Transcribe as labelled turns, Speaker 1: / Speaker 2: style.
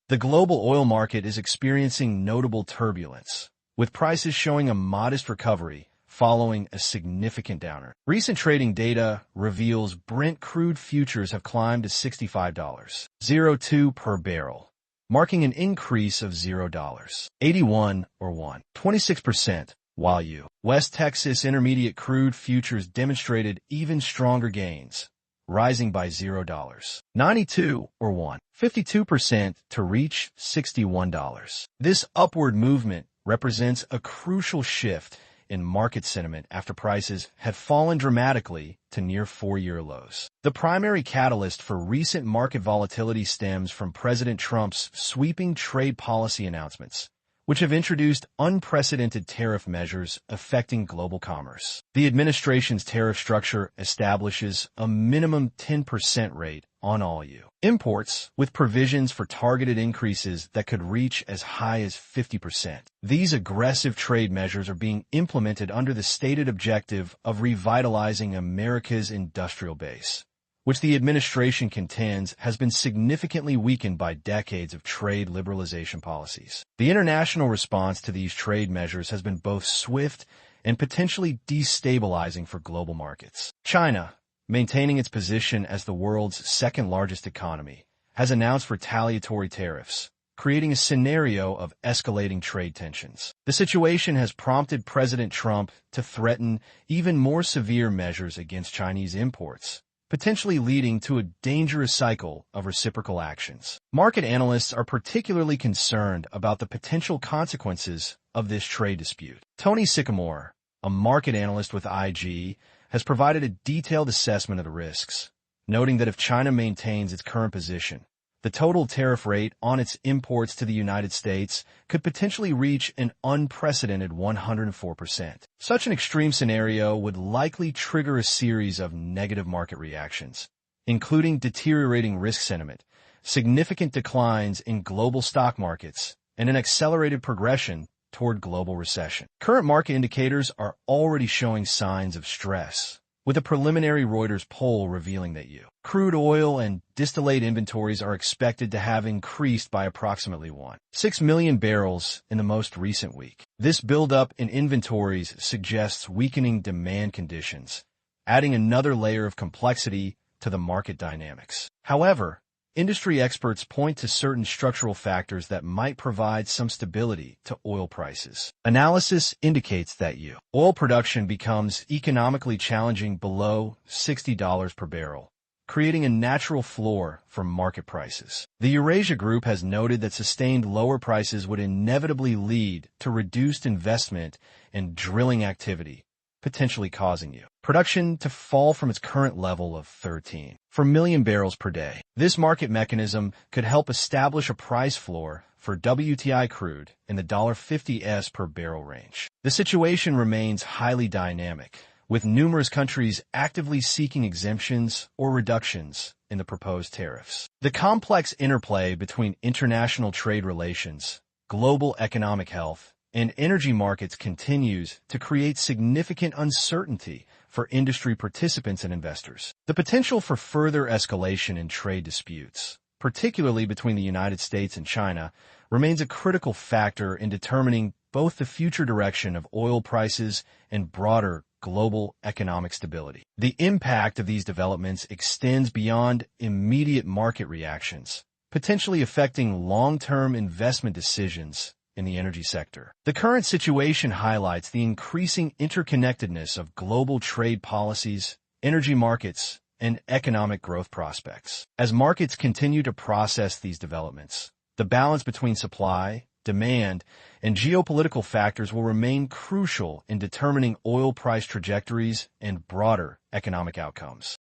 Speaker 1: The global oil market is experiencing notable turbulence, with prices showing a modest recovery following a significant downturn. Recent trading data reveals Brent crude futures have climbed to $65.02 per barrel, marking an increase of $0.81 or 26%, while West Texas Intermediate crude futures demonstrated even stronger gains, rising by $0.92 or 52% to reach $61. This upward movement represents a crucial shift in market sentiment after prices had fallen dramatically to near four-year lows. The primary catalyst for recent market volatility stems from President Trump's sweeping trade policy announcements, which have introduced unprecedented tariff measures affecting global commerce. The administration's tariff structure establishes a minimum 10% rate on all imports, with provisions for targeted increases that could reach as high as 50%. These aggressive trade measures are being implemented under the stated objective of revitalizing America's industrial base, which the administration contends has been significantly weakened by decades of trade liberalization policies. The international response to these trade measures has been both swift and potentially destabilizing for global markets. China, maintaining its position as the world's second-largest economy, has announced retaliatory tariffs, creating a scenario of escalating trade tensions. The situation has prompted President Trump to threaten even more severe measures against Chinese imports, potentially leading to a dangerous cycle of reciprocal actions. Market analysts are particularly concerned about the potential consequences of this trade dispute. Tony Sycamore, a market analyst with IG, has provided a detailed assessment of the risks, noting that if China maintains its current position, the total tariff rate on its imports to the United States could potentially reach an unprecedented 104%. Such an extreme scenario would likely trigger a series of negative market reactions, including deteriorating risk sentiment, significant declines in global stock markets, and an accelerated progression toward global recession. Current market indicators are already showing signs of stress, with a preliminary Reuters poll revealing that crude oil and distillate inventories are expected to have increased by approximately 1.6 million barrels in the most recent week. This buildup in inventories suggests weakening demand conditions, adding another layer of complexity to the market dynamics. However, industry experts point to certain structural factors that might provide some stability to oil prices. Analysis indicates that oil production becomes economically challenging below $60 per barrel, creating a natural floor for market prices. The Eurasia Group has noted that sustained lower prices would inevitably lead to reduced investment and drilling activity, potentially causing production to fall from its current level of 13.4 million barrels per day. This market mechanism could help establish a price floor for WTI crude in the $50s per barrel range. The situation remains highly dynamic, with numerous countries actively seeking exemptions or reductions in the proposed tariffs. The complex interplay between international trade relations, global economic health, and energy markets continues to create significant uncertainty for industry participants and investors. The potential for further escalation in trade disputes, particularly between the United States and China, remains a critical factor in determining both the future direction of oil prices and broader global economic stability. The impact of these developments extends beyond immediate market reactions, potentially affecting long-term investment decisions in the energy sector. The current situation highlights the increasing interconnectedness of global trade policies, energy markets, and economic growth prospects. As markets continue to process these developments, the balance between supply, demand, and geopolitical factors will remain crucial in determining oil price trajectories and broader economic outcomes.